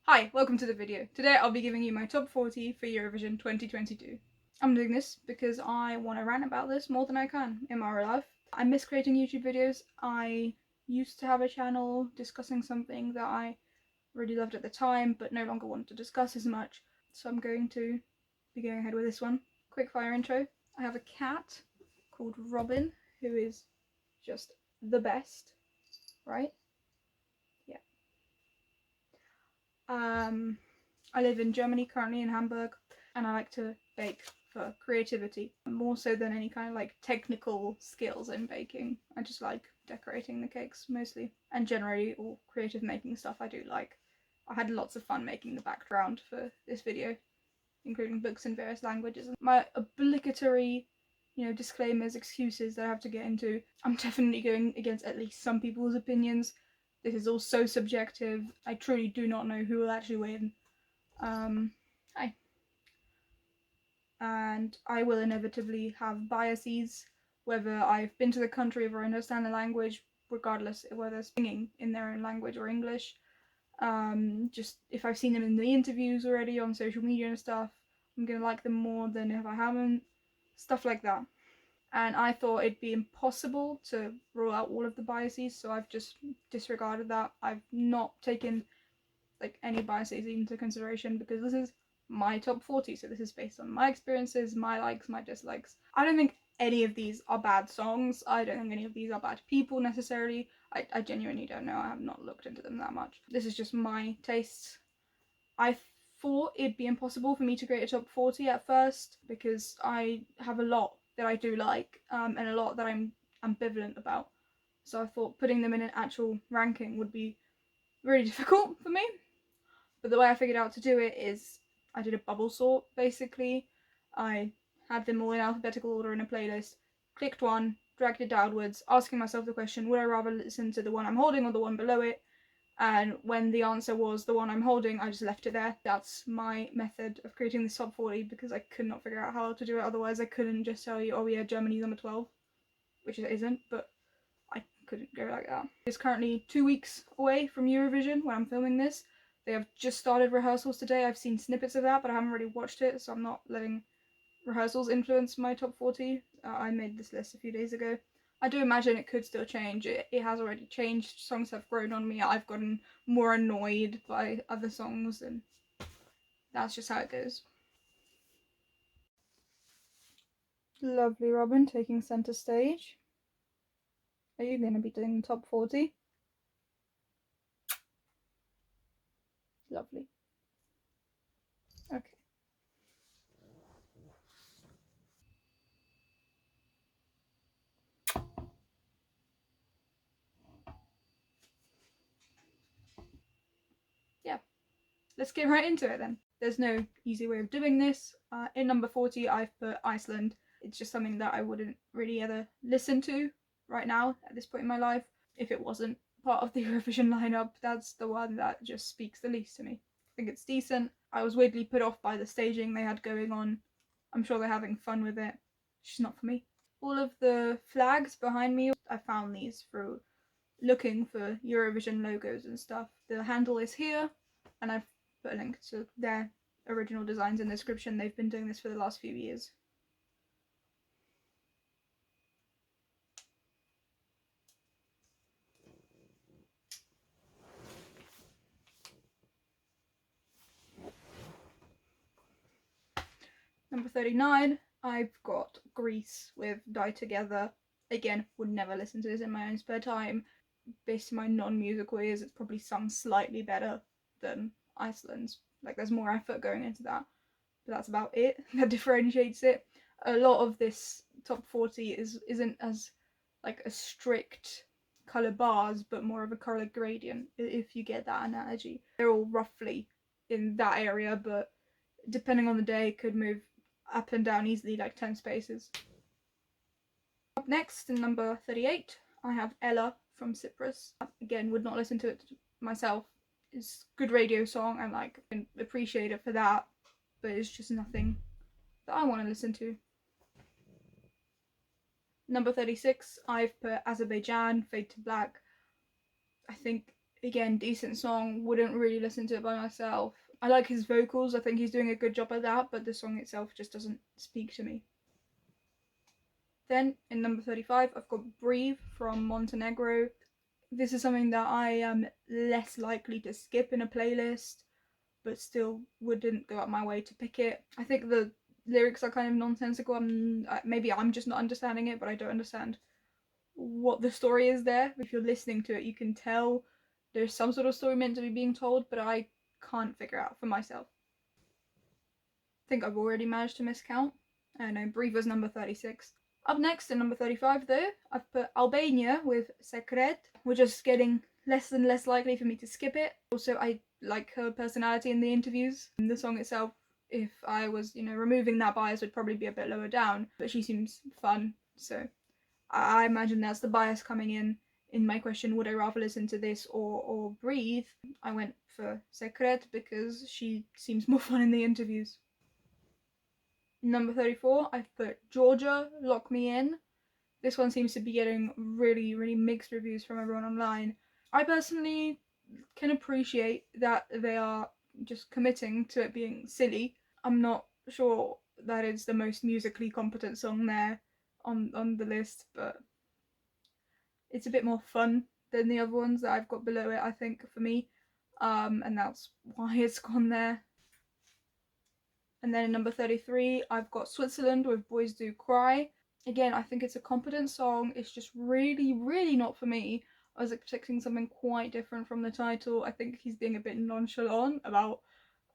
Hi, welcome to the video. Today I'll be giving you my top 40 for Eurovision 2022. I'm doing this because I want to rant about this more than I can in my real life. I miss creating YouTube videos. I used to have a channel discussing something that I really loved at the time, but no longer want to discuss as much. So I'm going to be going ahead with this one. Quick fire intro. I have a cat called Robin, who is just the best, right? Yeah. I live in Germany currently, in Hamburg, and I like to bake for creativity more so than any kind of like technical skills in baking. I just like decorating the cakes mostly, and generally all creative making stuff I do like. I had lots of fun making the background for this video, including books in various languages. My obligatory, disclaimers, excuses that I have to get into. I'm definitely going against at least some people's opinions. This is all so subjective. I truly do not know who will actually win. Hi. And I will inevitably have biases, whether I've been to the country or understand the language, regardless of whether singing in their own language or English. Just if I've seen them in the interviews already on social media and stuff, I'm gonna like them more than if I haven't. Stuff like that. And I thought it'd be impossible to rule out all of the biases, so I've just disregarded that. I've not taken like any biases into consideration because this is my top 40, so this is based on my experiences, my likes, my dislikes. I don't think any of these are bad songs. I don't think any of these are bad people necessarily. I genuinely don't know. I have not looked into them that much. This is just my tastes. I thought it'd be impossible for me to create a top 40 at first because I have a lot that I do like, and a lot that I'm ambivalent about. So I thought putting them in an actual ranking would be really difficult for me. But the way I figured out to do it is I did a bubble sort, basically. I had them all in alphabetical order in a playlist, clicked one, dragged it downwards, asking myself the question, would I rather listen to the one I'm holding or the one below it? And when the answer was the one I'm holding, I just left it there. That's my method of creating this top 40 because I could not figure out how to do it. Otherwise, I couldn't just tell you, oh yeah, Germany's number 12, which it isn't, but I couldn't go like that. It's currently 2 weeks away from Eurovision when I'm filming this. They have just started rehearsals today. I've seen snippets of that, but I haven't really watched it, so I'm not letting rehearsals influence my top 40. I made this list a few days ago. I do imagine it could still change. It has already changed. Songs have grown on me. I've gotten more annoyed by other songs, and that's just how it goes. Lovely Robin taking centre stage. Are you going to be doing the top 40? Lovely. Okay. Yeah. Let's get right into it then. There's no easy way of doing this. In number 40, I've put Iceland. It's just something that I wouldn't really ever listen to right now at this point in my life. If it wasn't part of the Eurovision lineup, that's the one that just speaks the least to me. I think it's decent. I was weirdly put off by the staging they had going on. I'm sure they're having fun with it. It's just not for me. All of the flags behind me, I found these through looking for Eurovision logos and stuff. The handle is here, and I've put a link to their original designs in the description. They've been doing this for the last few years. Number 39, I've got Greece with Die Together. Again, would never listen to this in my own spare time. Based on my non-musical ears, it's probably sung slightly better than Iceland's. Like, there's more effort going into that. But that's about it that differentiates it. A lot of this top 40 isn't as like a strict color bars, but more of a color gradient, if you get that analogy. They're all roughly in that area, but depending on the day, could move up and down easily, like 10 spaces. Up next, in number 38, I have Ella from Cyprus. Again, would not listen to it myself. It's a good radio song, and like can appreciate it for that, but it's just nothing that I want to listen to. Number 36, I've put Azerbaijan, Fade to Black. I think Again, decent song, wouldn't really listen to it by myself. I like his vocals, I think he's doing a good job at that, but the song itself just doesn't speak to me. Then, in number 35, I've got Breathe from Montenegro. This is something that I am less likely to skip in a playlist, but still wouldn't go out my way to pick it. I think the lyrics are kind of nonsensical. Maybe I'm just not understanding it, but I don't understand what the story is there. If you're listening to it, you can tell there's some sort of story meant to be being told, but I can't figure out for myself. I think I've already managed to miscount. I know, Breathe was number 36. Up next, in number 35 though, I've put Albania with Secret, which is getting less and less likely for me to skip it. Also, I like her personality in the interviews. The song itself, if I was, removing that bias, would probably be a bit lower down, but she seems fun, so I imagine that's the bias coming in my question, would I rather listen to this or Breathe? I went for Secret because she seems more fun in the interviews. Number 34, I've put Georgia, Lock Me In. This one seems to be getting really, really mixed reviews from everyone online. I personally can appreciate that they are just committing to it being silly. I'm not sure that it's the most musically competent song there on the list, but it's a bit more fun than the other ones that I've got below it, I think, for me. And that's why it's gone there. And then in number 33, I've got Switzerland with Boys Do Cry. Again, I think it's a competent song. It's just really, really not for me. I was expecting something quite different from the title. I think he's being a bit nonchalant about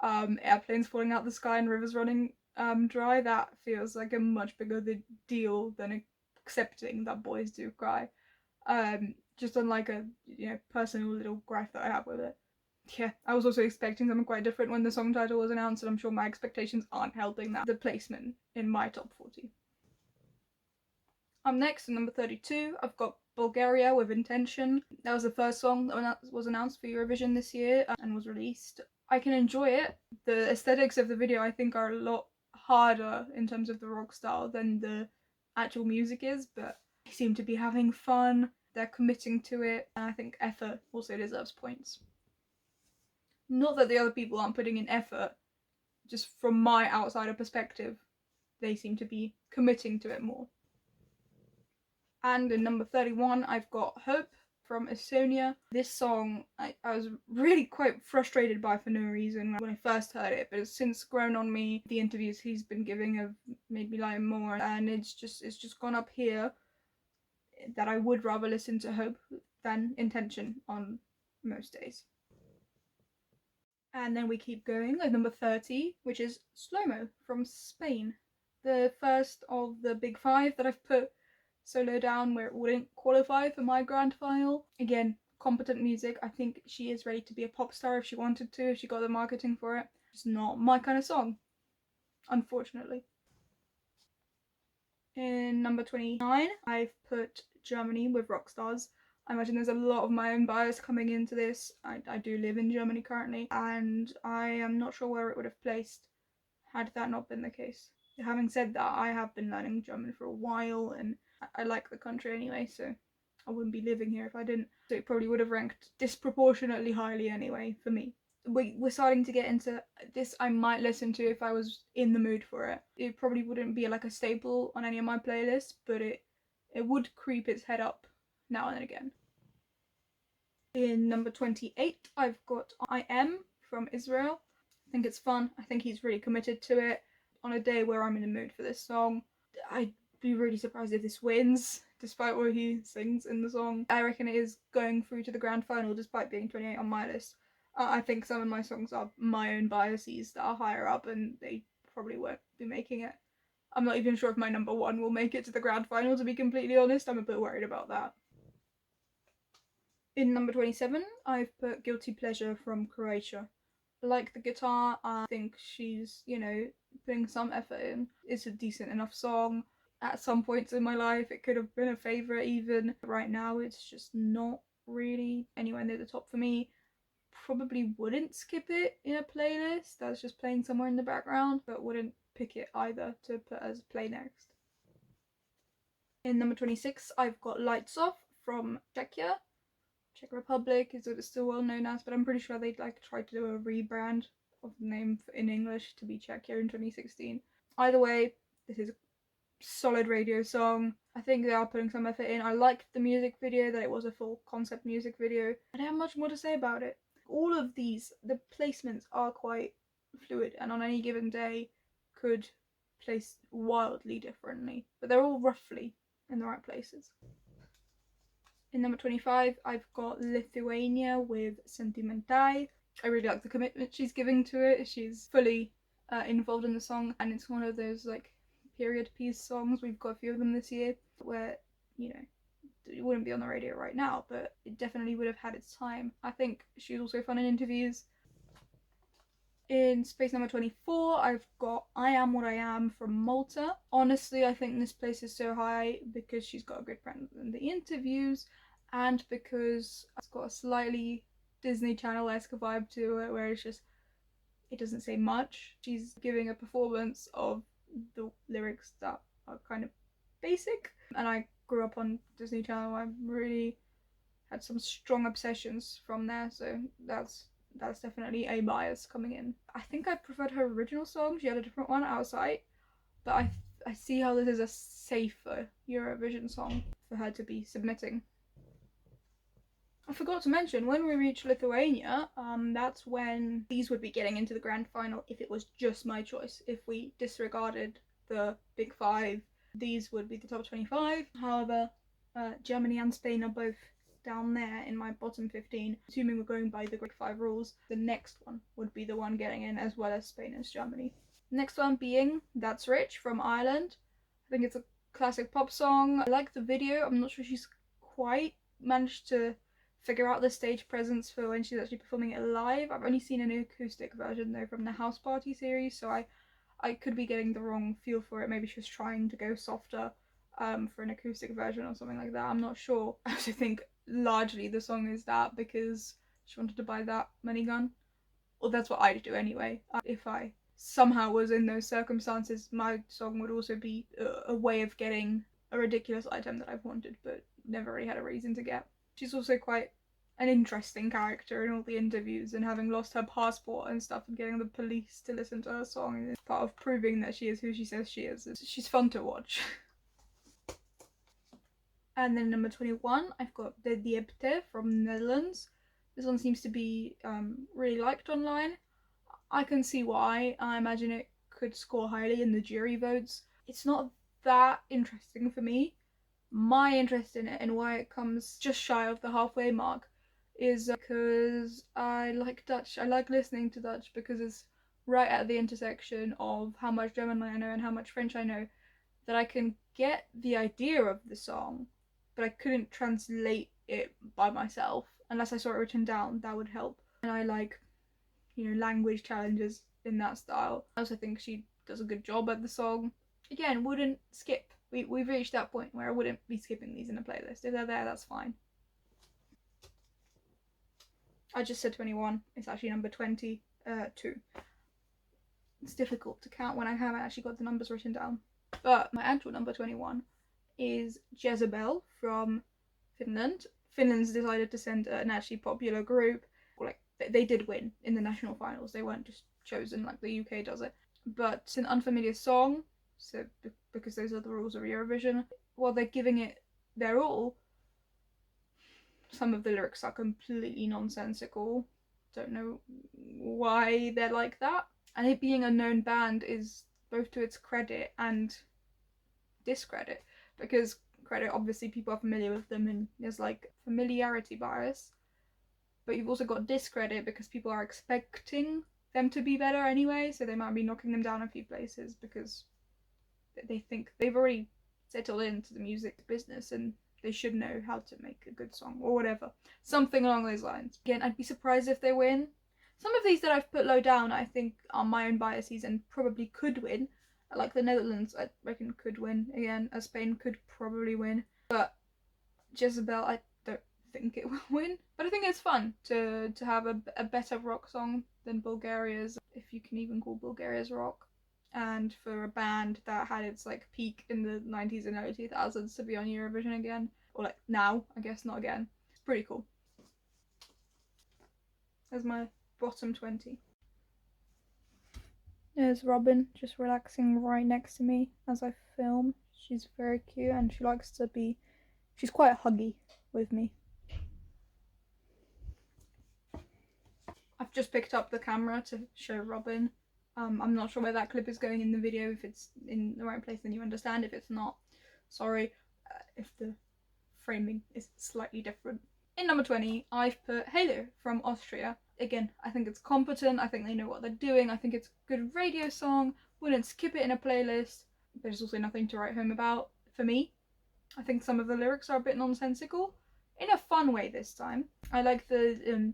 airplanes falling out the sky and rivers running dry. That feels like a much bigger deal than accepting that boys do cry. Just on like a personal little gripe that I have with it. Yeah, I was also expecting something quite different when the song title was announced, and I'm sure my expectations aren't helping that. The placement in my top 40. Up next, in number 32, I've got Bulgaria with Intention. That was the first song that was announced for Eurovision this year and was released. I can enjoy it. The aesthetics of the video, I think, are a lot harder in terms of the rock style than the actual music is, but they seem to be having fun. They're committing to it, and I think effort also deserves points. Not that the other people aren't putting in effort, just from my outsider perspective, they seem to be committing to it more. And in number 31, I've got Hope from Estonia. This song I was really quite frustrated by for no reason when I first heard it, but it's since grown on me. The interviews he's been giving have made me like him more, and it's just gone up here that I would rather listen to Hope than Intention on most days. And then we keep going with number 30, which is Slow Mo from Spain. The first of the big five that I've put solo down where it wouldn't qualify for my grand final. Again, competent music. I think she is ready to be a pop star if she wanted to, if she got the marketing for it. It's not my kind of song, unfortunately. In number 29, I've put Germany with Rockstars. I imagine there's a lot of my own bias coming into this. I do live in Germany currently, and I am not sure where it would have placed had that not been the case. Having said that, I have been learning German for a while, and I like the country anyway, so I wouldn't be living here if I didn't. So it probably would have ranked disproportionately highly anyway for me. We're starting to get into this. I might listen to if I was in the mood for it. It probably wouldn't be like a staple on any of my playlists, but it would creep its head up now and again. In number 28, I've got I Am from Israel. I think it's fun. I think he's really committed to it. On a day where I'm in the mood for this song, I'd be really surprised if this wins, despite what he sings in the song. I reckon it is going through to the grand final despite being 28 on my list. I think some of my songs are my own biases that are higher up, and they probably won't be making it. I'm not even sure if my number one will make it to the grand final, to be completely honest. I'm a bit worried about that. In number 27, I've put Guilty Pleasure from Croatia. I like the guitar. I think she's, putting some effort in. It's a decent enough song. At some points in my life, it could have been a favourite even. Right now, it's just not really anywhere near the top for me. Probably wouldn't skip it in a playlist that's just playing somewhere in the background, but wouldn't pick it either to put as play next. In number 26, I've got Lights Off from Czechia, Czech Republic is what it's still well known as, but I'm pretty sure they'd like try to do a rebrand of the name in English to be Czechia in 2016. Either way, this is a solid radio song. I think they are putting some effort in. I liked the music video, that it was a full concept music video. I don't have much more to say about it. All of these, the placements are quite fluid, and on any given day could place wildly differently, but they're all roughly in the right places. In number 25, I've got Lithuania with Sentimentai. I really like the commitment she's giving to it. She's fully involved in the song, and it's one of those like period piece songs. We've got a few of them this year where, you know, it wouldn't be on the radio right now, but it definitely would have had its time. I think she's also fun in interviews. In space number 24, I've got I Am What I Am from Malta. Honestly, I think this place is so high because she's got a good friend in the interviews, and because it's got a slightly Disney Channel-esque vibe to it, where it's just, it doesn't say much. She's giving a performance of the lyrics that are kind of basic, and I grew up on Disney Channel. I really had some strong obsessions from there, so that's definitely a bias coming in. I think I preferred her original song. She had a different one, Outside, but I see how this is a safer Eurovision song for her to be submitting. I forgot to mention, when we reach Lithuania, that's when these would be getting into the grand final if it was just my choice. If we disregarded the big five, these would be the top 25. However, Germany and Spain are both down there in my bottom 15. Assuming we're going by the big five rules, the next one would be the one getting in, as well as Spain and Germany. Next one being That's Rich from Ireland. I think it's a classic pop song. I like the video. I'm not sure she's quite managed to figure out the stage presence for when she's actually performing it live. I've only seen an acoustic version though from the House Party series, so I could be getting the wrong feel for it. Maybe she was trying to go softer for an acoustic version or something like that. I'm not sure. I also think largely the song is that because she wanted to buy that minigun. Well, that's what I'd do anyway. If I somehow was in those circumstances, my song would also be a way of getting a ridiculous item that I've wanted but never really had a reason to get. She's also quite an interesting character in all the interviews, and having lost her passport and stuff and getting the police to listen to her song is part of proving that she is who she says she is. She's fun to watch. And then number 21, I've got De Diepte from the Netherlands. This one seems to be really liked online. I can see why. I imagine it could score highly in the jury votes. It's not that interesting for me. My interest in it and why it comes just shy of the halfway mark is because I like Dutch. I like listening to Dutch because it's right at the intersection of how much German I know and how much French I know, that I can get the idea of the song, but I couldn't translate it by myself unless I saw it written down. That would help. And I like, language challenges in that style. I also think she does a good job at the song. Again, wouldn't skip. We've reached that point where I wouldn't be skipping these in a playlist. If they're there, that's fine. I just said 21. It's actually number 22. It's difficult to count when I haven't actually got the numbers written down. But my actual number 21 is Jezebel from Finland. Finland's decided to send an actually popular group. Like, they did win in the national finals. They weren't just chosen like the UK does it. But it's an unfamiliar song, so because those are the rules of Eurovision, while they're giving it their all, some of the lyrics are completely nonsensical. Don't know why they're like that. And it being a known band is both to its credit and discredit, because credit, obviously people are familiar with them and there's like familiarity bias, but you've also got discredit because people are expecting them to be better anyway, so they might be knocking them down a few places because they think they've already settled into the music business and they should know how to make a good song or whatever. Something along those lines. Again, I'd be surprised if they win. Some of these that I've put low down I think are my own biases and probably could win. Like the Netherlands, I reckon could win again, as Spain could probably win. But Jezebel, I don't think it will win. But I think it's fun to have a better rock song than Bulgaria's, if you can even call Bulgaria's rock. And for a band that had its like peak in the 90s and early 2000s to be on Eurovision again, or like now, I guess, not again. It's pretty cool. as my bottom 20. There's Robin just relaxing right next to me as I film. She's very cute and she likes to be, she's quite huggy with me. I've just picked up the camera to show Robin. I'm not sure where that clip is going in the video. If it's in the right place, then you understand. If it's not, sorry. If the framing is slightly different. In number 20, I've put Halo from Austria. Again, I think it's competent. I think they know what they're doing. I think it's a good radio song. Wouldn't skip it in a playlist. There's also nothing to write home about for me. I think some of the lyrics are a bit nonsensical. In a fun way this time. I like the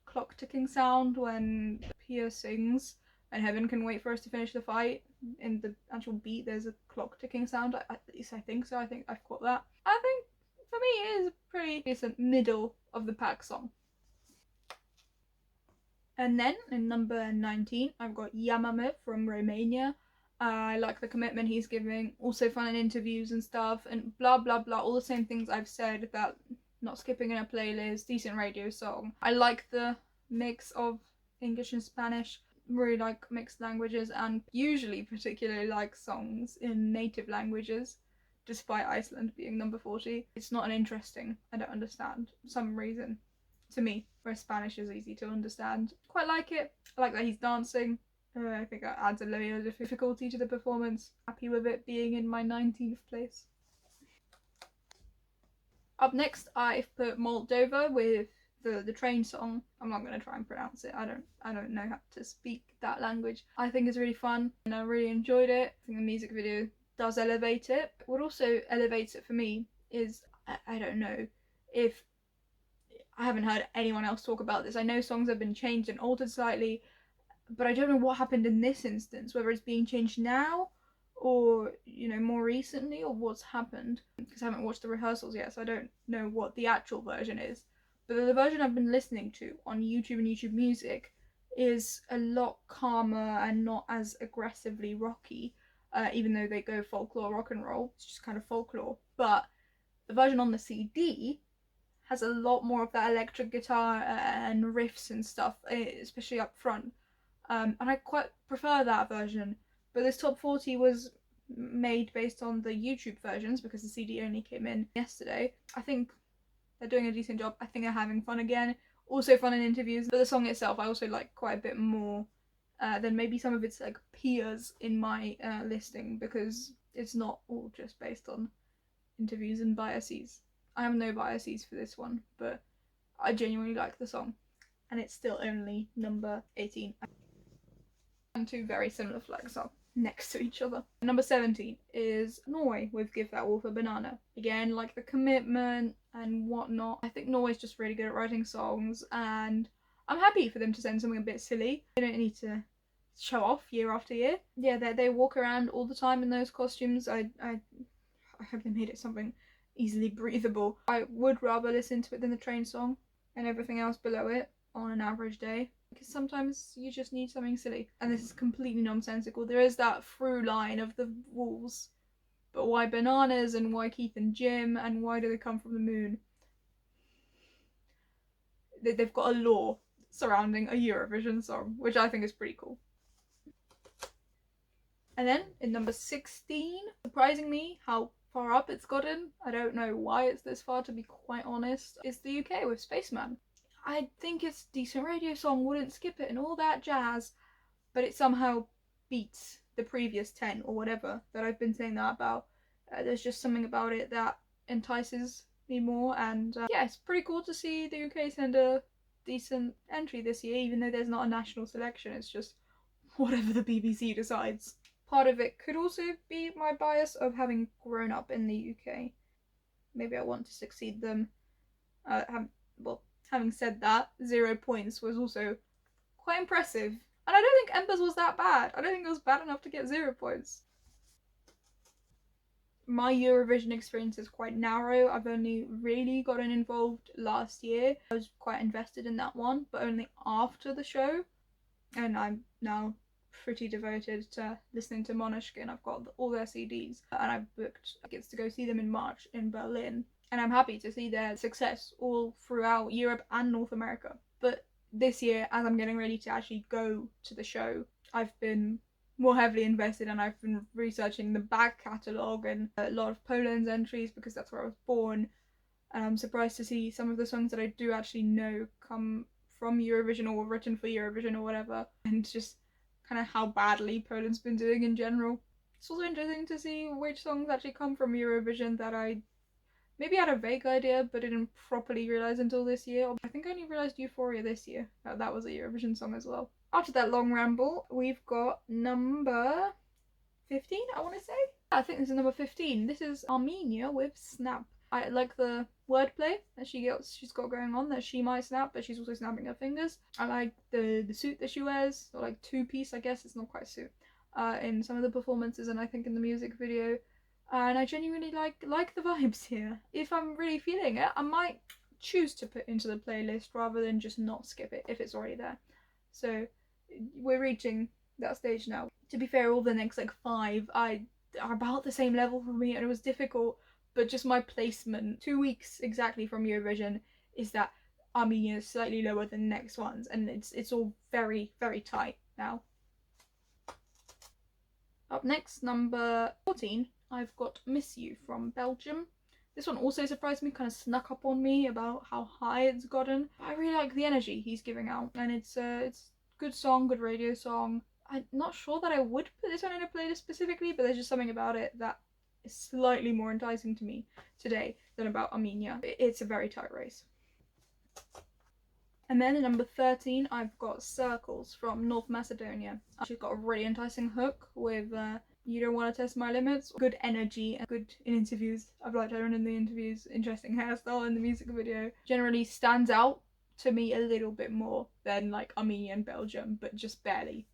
clock ticking sound when Pia sings and Heaven Can Wait for Us to Finish the Fight. In the actual beat there's a clock ticking sound, at least I think so. I think I've caught that. I think for me it is a pretty decent middle of the pack song. And then in number 19 I've got Yamame from Romania. I like the commitment he's giving, also fun in interviews and stuff, and blah blah blah, all the same things I've said about not skipping in a playlist, decent radio song. I like the mix of English and Spanish, really like mixed languages, and usually particularly like songs in native languages, despite Iceland being number 40. It's not an interesting, I don't understand, for some reason, to me, whereas Spanish is easy to understand. Quite like it. I like that he's dancing. I think that adds a layer of difficulty to the performance. Happy with it being in my 19th place. Up next, I've put Moldova with the train song. I'm not going to try and pronounce it. I don't know how to speak that language. I think it's really fun and I really enjoyed it. I think the music video does elevate it. What also elevates it for me is, I don't know if, I haven't heard anyone else talk about this. I know songs have been changed and altered slightly, but I don't know what happened in this instance, whether it's being changed now or, you know, more recently, or what's happened, because I haven't watched the rehearsals yet, so I don't know what the actual version is. But the version I've been listening to on YouTube and YouTube Music is a lot calmer and not as aggressively rocky, even though they go folklore rock and roll. It's just kind of folklore. But the version on the CD has a lot more of that electric guitar and riffs and stuff, especially up front. And I quite prefer that version. But this top 40 was made based on the YouTube versions because the CD only came in yesterday. I think they're doing a decent job. I think they're having fun again. Also fun in interviews. But the song itself I also like quite a bit more than maybe some of its like peers in my listing, because it's not all just based on interviews and biases. I have no biases for this one, but I genuinely like the song. And it's still only number 18. And two very similar flags are next to each other. Number 17 is Norway with Give That Wolf a Banana. Again, like the commitment and whatnot. I think Norway's just really good at writing songs, and I'm happy for them to send something a bit silly. They don't need to show off year after year. Yeah, they walk around all the time in those costumes. I hope they made it something easily breathable. I would rather listen to it than the train song and everything else below it on an average day, because sometimes you just need something silly, and this is completely nonsensical. There is that through line of the wolves, but why bananas, and why Keith and Jim, and why do they come from the moon? They've got a lore surrounding a Eurovision song, which I think is pretty cool. And then in number 16, surprising me how far up it's gotten, I don't know why it's this far to be quite honest, is the UK with Spaceman. I think it's a decent radio song, wouldn't skip it and all that jazz, but it somehow beats the previous 10 or whatever that I've been saying that about. There's just something about it that entices me more, and yeah, it's pretty cool to see the UK send a decent entry this year, even though there's not a national selection. It's just whatever the BBC decides. Part of it could also be my bias of having grown up in the UK. Maybe I want to succeed them. Having said that, 0 points was also quite impressive. And I don't think Embers was that bad. I don't think it was bad enough to get 0 points. My Eurovision experience is quite narrow. I've only really gotten involved last year. I was quite invested in that one, but only after the show. And I'm now pretty devoted to listening to Måneskin. I've got all their CDs, and I've booked tickets to go see them in March in Berlin. And I'm happy to see their success all throughout Europe and North America. But this year, as I'm getting ready to actually go to the show, I've been more heavily invested, and I've been researching the back catalogue and a lot of Poland's entries because that's where I was born. And I'm surprised to see some of the songs that I do actually know come from Eurovision or written for Eurovision or whatever, and just kind of how badly Poland's been doing in general. It's also interesting to see which songs actually come from Eurovision that I maybe had a vague idea but didn't properly realise until this year. I think I only realised Euphoria this year. That was a Eurovision song as well. After that long ramble, we've got number 15, I want to say. I think this is number 15. This is Armenia with Snap. I like the wordplay that she's got going on, that she might snap, but she's also snapping her fingers. I like the suit that she wears, or like two-piece, I guess. It's not quite a suit. In some of the performances, and I think in the music video. And I genuinely like the vibes here. If I'm really feeling it, I might choose to put into the playlist rather than just not skip it if it's already there. So we're reaching that stage now. To be fair, all the next like 5 are about the same level for me, and it was difficult, but just my placement 2 weeks exactly from Eurovision is that Armenia is slightly lower than the next ones, and it's all very, very tight now. Up next, number 14, I've got Miss You from Belgium. This one also surprised me, kind of snuck up on me about how high it's gotten. I really like the energy he's giving out, and it's good song, good radio song. I'm not sure that I would put this one in a playlist specifically, but there's just something about it that is slightly more enticing to me today than about Armenia. It's a very tight race. And then at number 13, I've got Circles from North Macedonia. She's got a really enticing hook with You Don't Want to Test My Limits. Good energy and good in interviews. I've liked her in the interviews. Interesting hairstyle in the music video. Generally stands out to me a little bit more than like Armenia and Belgium, but just barely.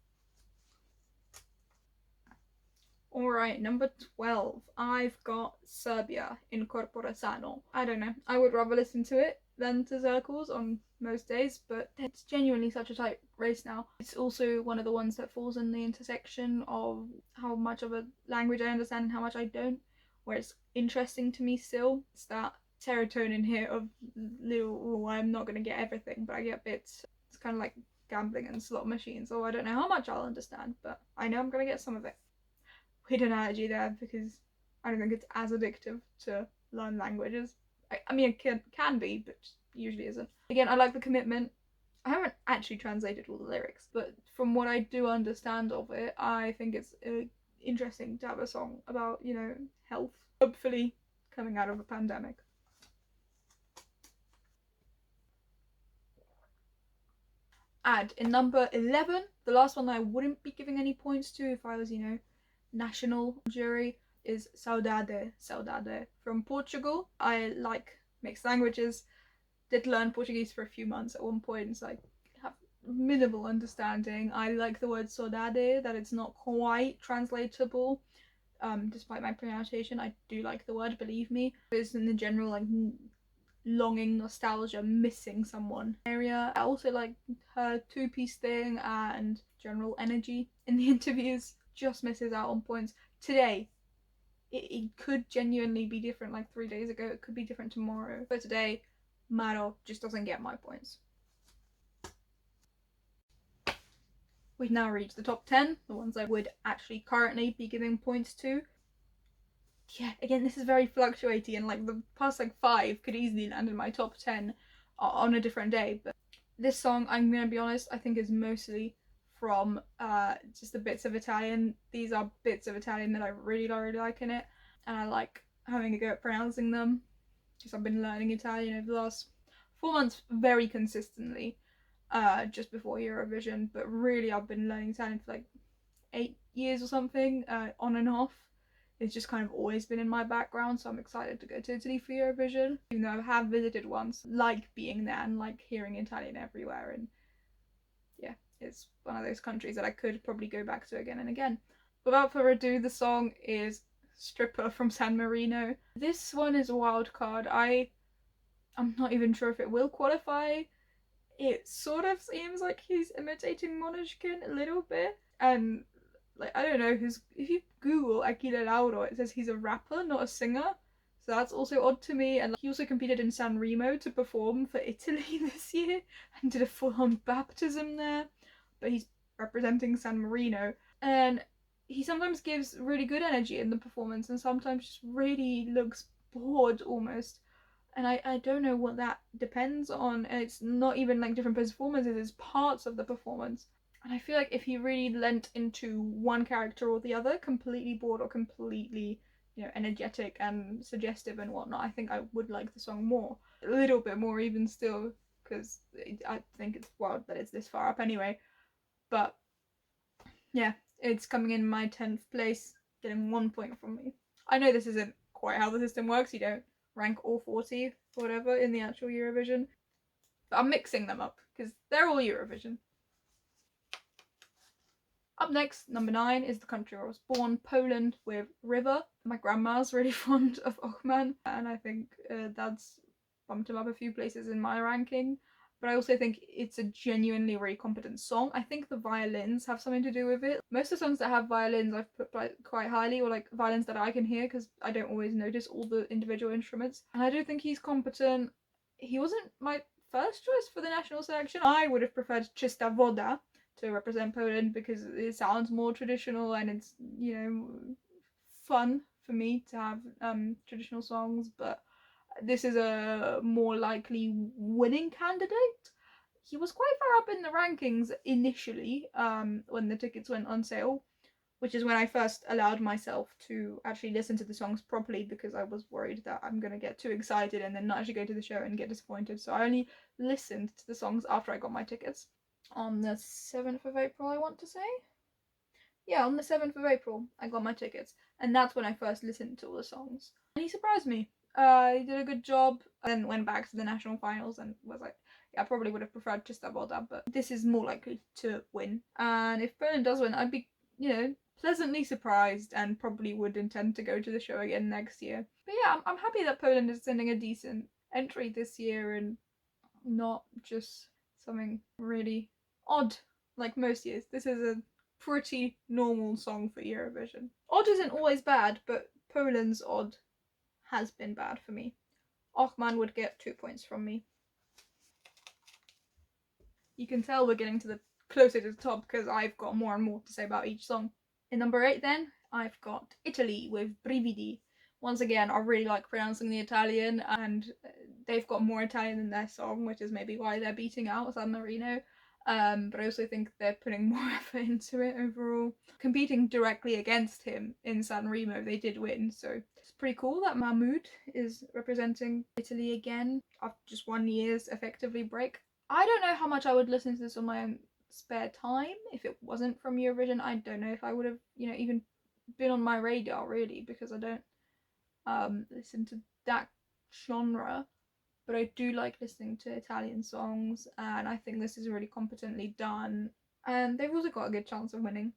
Alright, number 12. I've got Serbia in Corpore Sano. I don't know. I would rather listen to it than to Circles on most days, but it's genuinely such a tight race now. It's also one of the ones that falls in the intersection of how much of a language I understand and how much I don't, where it's interesting to me still. It's that serotonin hit of little, oh, I'm not going to get everything, but I get bits. It's kind of like gambling and slot machines, so I don't know how much I'll understand, but I know I'm going to get some of it. Weird analogy there, because I don't think it's as addictive to learn languages. I mean, it can be, but usually isn't. Again, I like the commitment. I haven't actually translated all the lyrics, but from what I do understand of it, I think it's interesting to have a song about, you know, health. Hopefully coming out of a pandemic. And in number 11, the last one that I wouldn't be giving any points to if I was, you know, national jury, is Saudade from Portugal. I like mixed languages, did learn Portuguese for a few months at one point, so I have minimal understanding. I like the word saudade, that it's not quite translatable, despite my pronunciation. I do like the word, believe me. It's in the general like longing, nostalgia, missing someone area. I also like her two-piece thing and general energy in the interviews. Just misses out on points. Today, it could genuinely be different. Like 3 days ago, it could be different tomorrow. But today, Maro just doesn't get my points. We've now reached the top 10, the ones I would actually currently be giving points to. Yeah, again, this is very fluctuating, and like the past like 5 could easily land in my top 10 on a different day. But this song, I'm gonna be honest, I think is mostly from just the bits of Italian. These are bits of Italian that I really like in it, and I like having a go at pronouncing them because I've been learning Italian over the last 4 months very consistently, just before Eurovision, but really I've been learning Italian for like 8 years or something, on and off. It's just kind of always been in my background, so I'm excited to go to Italy for Eurovision, even though I have visited once. Like being there and like hearing Italian everywhere, and yeah, it's one of those countries that I could probably go back to again and again. Without further ado, the song is Stripper from San Marino. This one is a wild card. I'm not even sure if it will qualify. It sort of seems like he's imitating Måneskin a little bit, and like I don't know, if you Google Achille Lauro, it says he's a rapper, not a singer. So that's also odd to me. And he also competed in San Remo to perform for Italy this year and did a full-on baptism there. But he's representing San Marino. And he sometimes gives really good energy in the performance and sometimes just really looks bored almost. And I don't know what that depends on. And it's not even like different performances, it's parts of the performance. And I feel like if he really lent into one character or the other, completely bored or completely, energetic and suggestive and whatnot, I think I would like the song more. A little bit more even still, because I think it's wild that it's this far up anyway. But yeah, it's coming in my 10th place, getting 1 point from me. I know this isn't quite how the system works, you don't rank all 40 or whatever in the actual Eurovision, but I'm mixing them up because they're all Eurovision. Up next, number 9, is the country where I was born, Poland, with River. My grandma's really fond of Ochman, and I think that's bumped him up a few places in my ranking. But I also think it's a genuinely really competent song. I think the violins have something to do with it. Most of the songs that have violins I've put quite highly, or like violins that I can hear, because I don't always notice all the individual instruments. And I do think he's competent. He wasn't my first choice for the national selection. I would have preferred Czysta Woda to represent Poland because it sounds more traditional and it's, fun for me to have traditional songs, but this is a more likely winning candidate. He was quite far up in the rankings initially when the tickets went on sale, which is when I first allowed myself to actually listen to the songs properly because I was worried that I'm going to get too excited and then not actually go to the show and get disappointed. So I only listened to the songs after I got my tickets. On the 7th of April, I want to say. Yeah, on the 7th of April, I got my tickets, and that's when I first listened to all the songs. And he surprised me. He did a good job, then went back to the national finals and was like, yeah, I probably would have preferred Czysta Woda, but this is more likely to win. And if Poland does win, I'd be, pleasantly surprised and probably would intend to go to the show again next year. But yeah, I'm happy that Poland is sending a decent entry this year and not just something really odd like most years. This is a pretty normal song for Eurovision. Odd isn't always bad, but Poland's odd has been bad for me. Ochman would get 2 points from me. You can tell we're getting to the closer to the top because I've got more and more to say about each song. In number 8 then, I've got Italy with Brividi. Once again, I really like pronouncing the Italian, and they've got more Italian in their song, which is maybe why they're beating out San Marino. But I also think they're putting more effort into it overall. Competing directly against him in San Remo, they did win, so it's pretty cool that Mahmoud is representing Italy again after just 1 year's effectively break. I don't know how much I would listen to this on my own spare time if it wasn't from Eurovision. I don't know if I would have, even been on my radar really, because I don't listen to that genre. But I do like listening to Italian songs, and I think this is really competently done. And they've also got a good chance of winning,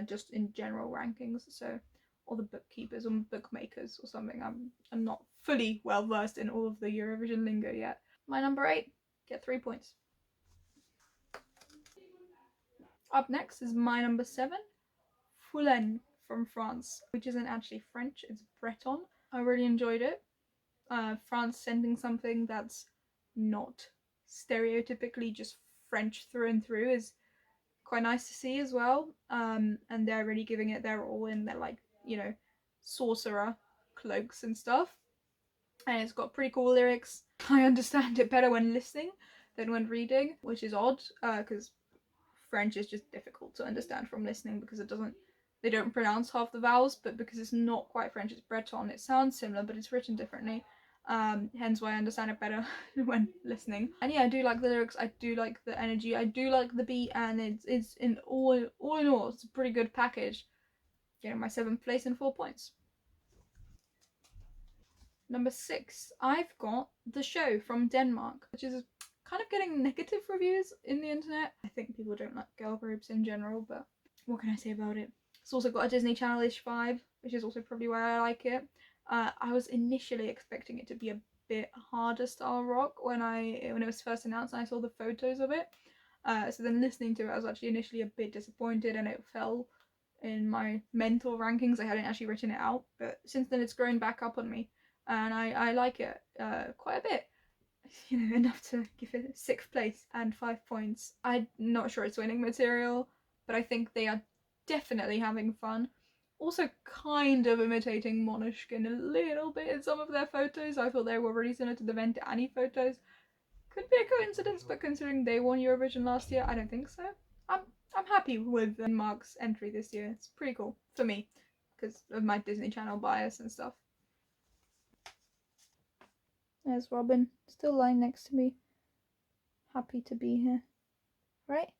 just in general rankings. So, or the bookkeepers or bookmakers or something. I'm not fully well versed in all of the Eurovision lingo yet. My number 8, get 3 points. Up next is my number 7, Foulen from France, which isn't actually French, it's Breton. I really enjoyed it. France sending something that's not stereotypically just French through and through is quite nice to see as well. And they're really giving it their all in their, like, sorcerer cloaks and stuff. And it's got pretty cool lyrics. I understand it better when listening than when reading, which is odd, because French is just difficult to understand from listening because they don't pronounce half the vowels, but because it's not quite French, it's Breton, it sounds similar, but it's written differently. Hence why I understand it better when listening. And yeah, I do like the lyrics, I do like the energy, I do like the beat, and it's in all in all, it's a pretty good package. Getting my 7th place and 4 points. Number 6, I've got The Show from Denmark, which is kind of getting negative reviews in the internet. I think people don't like girl groups in general, but what can I say about it? It's also got a Disney Channel-ish vibe, which is also probably why I like it. I was initially expecting it to be a bit harder style rock when it was first announced and I saw the photos of it. So then listening to it, I was actually initially a bit disappointed and it fell in my mental rankings. I hadn't actually written it out, but since then it's grown back up on me. and I like it quite a bit. You know, enough to give it 6th place and 5 points. I'm not sure it's winning material, but I think they are definitely having fun. Also kind of imitating Måneskin a little bit in some of their photos. I thought they were really similar to the Vente Annie photos. Could be a coincidence, but considering they won Eurovision last year, I don't think so. I'm happy with Denmark's entry this year. It's pretty cool for me because of my Disney Channel bias and stuff. There's Robin, still lying next to me. Happy to be here. Right?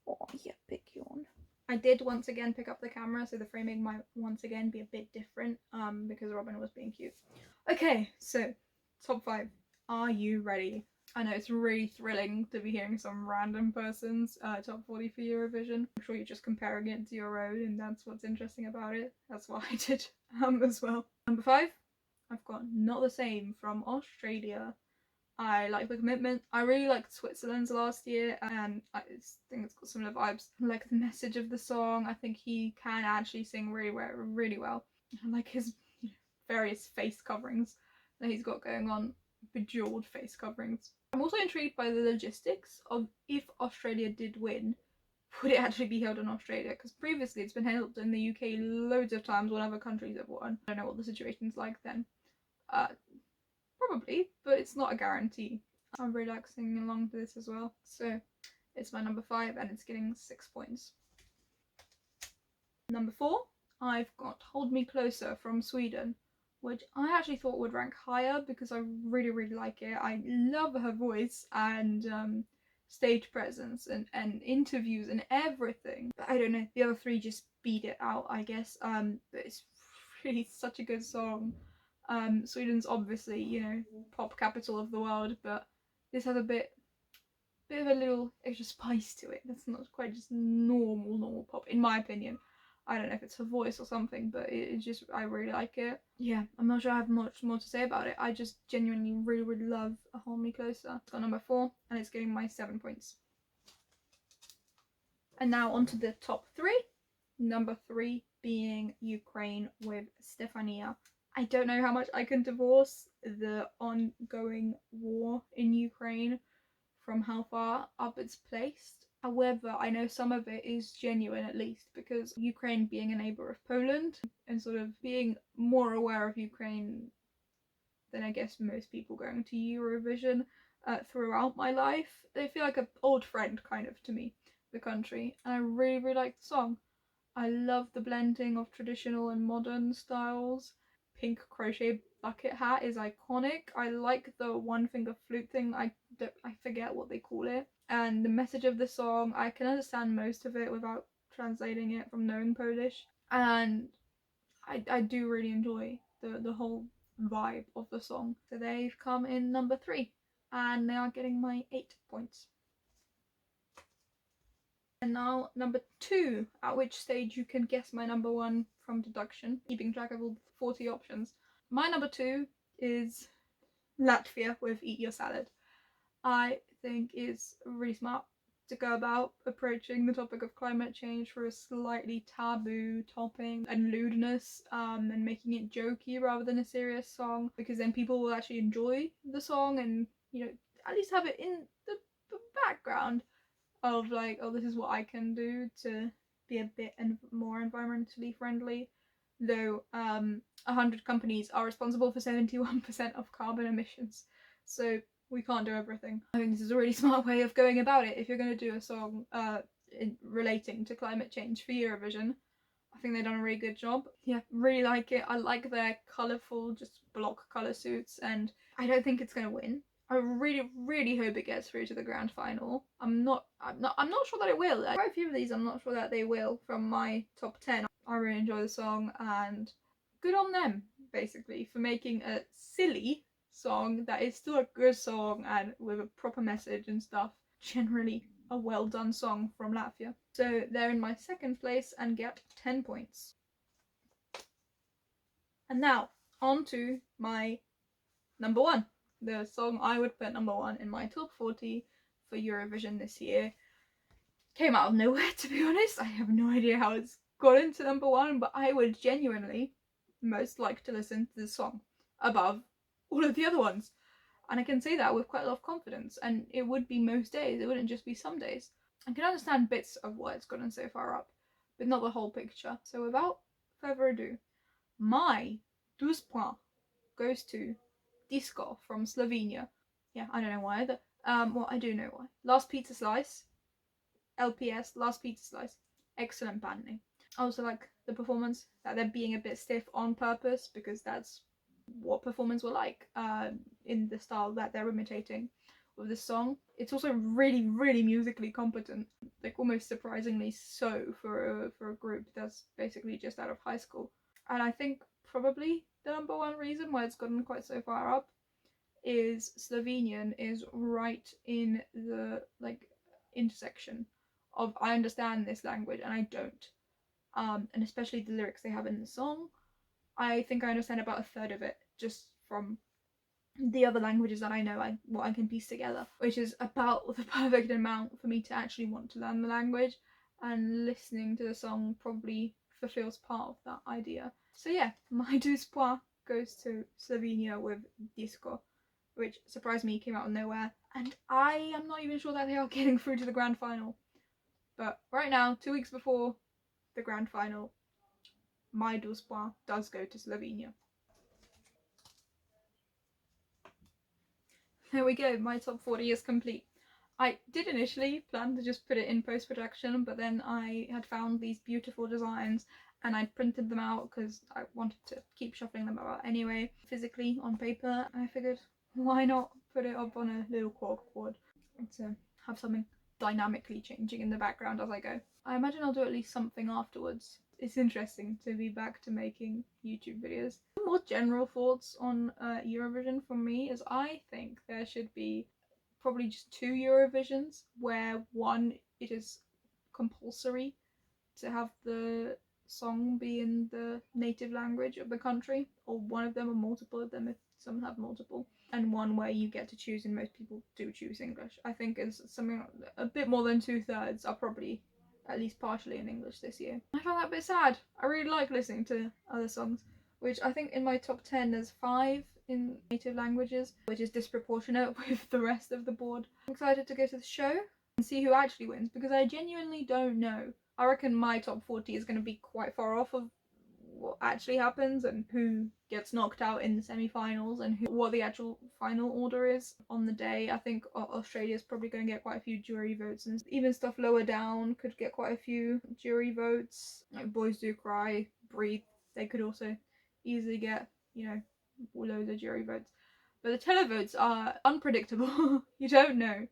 Oh, yeah, big yawn. I did once again pick up the camera, so the framing might once again be a bit different because Robin was being cute. Okay, so top 5. Are you ready? I know it's really thrilling to be hearing some random person's top 40 for Eurovision. I'm sure you're just comparing it to your own, and that's what's interesting about it. That's what I did as well. Number 5, I've got Not the Same from Australia. I like the commitment. I really liked Switzerland's last year, and I think it's got similar vibes. I like the message of the song. I think he can actually sing really well. I like his various face coverings that he's got going on, bejeweled face coverings. I'm also intrigued by the logistics of if Australia did win, would it actually be held in Australia? Because previously it's been held in the UK loads of times when other countries have won. I don't know what the situation's like then. Probably, but it's not a guarantee. I'm really like singing along to this as well. So it's my number 5 and it's getting 6 points. Number 4, I've got Hold Me Closer from Sweden, which I actually thought would rank higher because I really like it. I love her voice and stage presence and interviews and everything. But I don't know, the other 3 just beat it out, I guess. But it's really such a good song. Sweden's obviously, you know, pop capital of the world, but this has a bit of a little extra spice to it. That's not quite just normal pop, in my opinion. I don't know if it's her voice or something, but it's just, I really like it. Yeah, I'm not sure I have much more to say about it. I just genuinely really love Hold Me Closer. It's got number 4 and it's getting my 7 points. And now on to the top 3. Number 3 being Ukraine with Stefania. I don't know how much I can divorce the ongoing war in Ukraine from how far up it's placed. However, I know some of it is genuine, at least, because Ukraine being a neighbour of Poland and sort of being more aware of Ukraine than I guess most people going to Eurovision throughout my life. They feel like an old friend kind of to me, the country, and I really like the song. I love the blending of traditional and modern styles. Pink crochet bucket hat is iconic. I like the one finger flute thing. I forget what they call it. And the message of the song, I can understand most of it without translating it from knowing Polish. And I do really enjoy the whole vibe of the song. So they've come in number 3 and they are getting my 8 points. And now number 2, at which stage you can guess my number 1 from deduction, keeping track of all the 40 options. My number 2 is Latvia with Eat Your Salad. I think it's really smart to go about approaching the topic of climate change for a slightly taboo topic and lewdness, and making it jokey rather than a serious song, because then people will actually enjoy the song and, you know, at least have it in the background of like, oh, this is what I can do to be a bit more environmentally friendly. Though 100 companies are responsible for 71% of carbon emissions, so we can't do everything. I think this is a really smart way of going about it. If you're going to do a song relating to climate change for Eurovision, I think they've done a really good job. Yeah, really like it. I like their colourful, just block colour suits, and I don't think it's going to win. I really hope it gets through to the grand final. I'm not sure that it will. Quite a few of these I'm not sure that they will from my top 10. I really enjoy the song, and good on them, basically, for making a silly song that is still a good song and with a proper message and stuff. Generally a well done song from Latvia. So they're in my 2nd place and get 10 points. And now on to my number 1. The song I would put number 1 in my top 40 for Eurovision this year. Came out of nowhere, to be honest. I have no idea how it's got into number 1, but I would genuinely most like to listen to the song. above all of the other ones. And I can say that with quite a lot of confidence, and it would be most days, it wouldn't just be some days. I can understand bits of why it's gotten so far up, but not the whole picture. So without further ado, my 12 points goes to Disco from Slovenia. Yeah, I don't know why. Well, I do know why. Last Pizza Slice, LPS, Last Pizza Slice. Excellent band name. I also like the performance, that they're being a bit stiff on purpose, because that's what performance were like in the style that they're imitating with the song. It's also really, really musically competent, like almost surprisingly so for a group that's basically just out of high school. And I think probably the number one reason why it's gotten quite so far up is Slovenian is right in the like intersection of I understand this language and I don't. And especially the lyrics they have in the song, I think I understand about a third of it just from the other languages that I know, what I can piece together, which is about the perfect amount for me to actually want to learn the language, and listening to the song probably fulfills part of that idea. So yeah, my 2 points goes to Slovenia with Disco, which surprised me, came out of nowhere, and I am not even sure that they are getting through to the grand final. But right now, 2 weeks before the grand final, my 2 points does go to Slovenia. There we go, my top 40 is complete. I did initially plan to just put it in post-production, but then I had found these beautiful designs and I printed them out because I wanted to keep shuffling them about anyway, physically on paper, and I figured, why not put it up on a little corkboard to have something dynamically changing in the background as I go. I imagine I'll do at least something afterwards. It's interesting to be back to making YouTube videos. More general thoughts on Eurovision from me is I think there should be probably just 2 Eurovisions, where one, it is compulsory to have the song be in the native language of the country, or one of them or multiple of them if some have multiple, and one where you get to choose, and most people do choose English. I think is something a bit more than 2/3 are probably at least partially in English this year. I found that a bit sad. I really like listening to other songs, which I think in my top 10 there's 5 in native languages, which is disproportionate with the rest of the board. I'm excited to go to the show and see who actually wins, because I genuinely don't know. I reckon my top 40 is going to be quite far off of what actually happens and who gets knocked out in the semi-finals and what the actual final order is on the day. I think Australia's probably going to get quite a few jury votes, and even stuff lower down could get quite a few jury votes. Like Boys Do Cry, Breathe, they could also easily get, you know, loads of jury votes. But the televotes are unpredictable. You don't know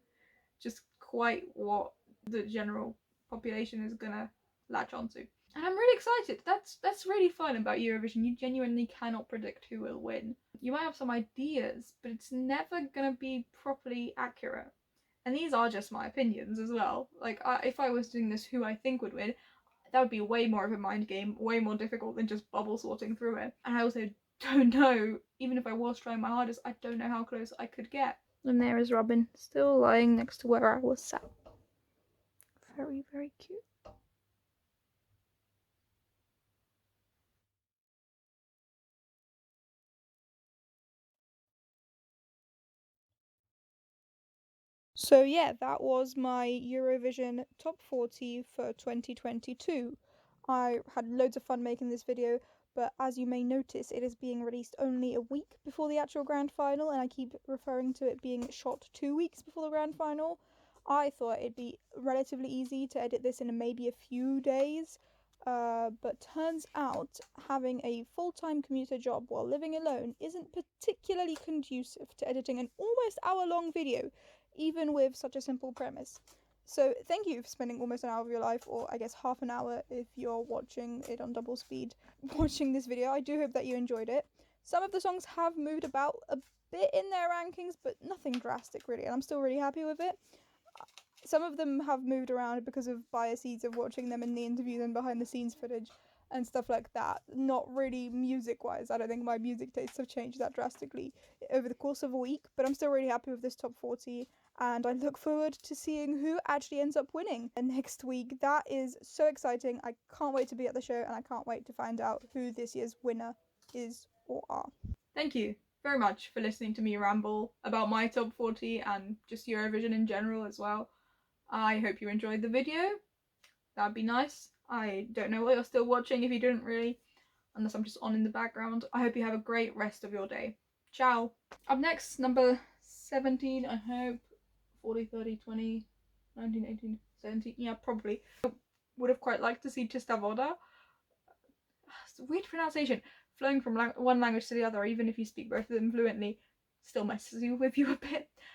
just quite what the general population is gonna latch onto. And I'm really excited. That's really fun about Eurovision. You genuinely cannot predict who will win. You might have some ideas, but it's never gonna be properly accurate. And these are just my opinions as well. Like, if I was doing this, who I think would win, that would be way more of a mind game, way more difficult than just bubble sorting through it. And I also don't know, even if I was trying my hardest, I don't know how close I could get. And there is Robin, still lying next to where I was sat. Very, very cute. So yeah, that was my Eurovision top 40 for 2022. I had loads of fun making this video, but as you may notice, it is being released only a week before the actual grand final, and I keep referring to it being shot 2 weeks before the grand final. I thought it'd be relatively easy to edit this in maybe a few days, but turns out having a full-time commuter job while living alone isn't particularly conducive to editing an almost hour-long video, even with such a simple premise. So thank you for spending almost an hour of your life, or I guess half an hour if you're watching it on double speed, watching this video. I do hope that you enjoyed it. Some of the songs have moved about a bit in their rankings, but nothing drastic really, and I'm still really happy with it. Some of them have moved around because of biases of watching them in the interviews and behind the scenes footage and stuff like that. Not really music wise. I don't think my music tastes have changed that drastically over the course of a week, but I'm still really happy with this top 40, and I look forward to seeing who actually ends up winning next week. That is so exciting. I can't wait to be at the show, and I can't wait to find out who this year's winner is or are. Thank you very much for listening to me ramble about my top 40 and just Eurovision in general as well. I hope you enjoyed the video. That'd be nice. I don't know what you're still watching if you didn't really, unless I'm just on in the background. I hope you have a great rest of your day. Ciao. Up next, number 17, I hope. 40, 30, 20, 19, 18, 17. Yeah, probably. I would have quite liked to see Chista Voda. It's a weird pronunciation. Flowing from one language to the other, even if you speak both of them fluently, still messes with you a bit.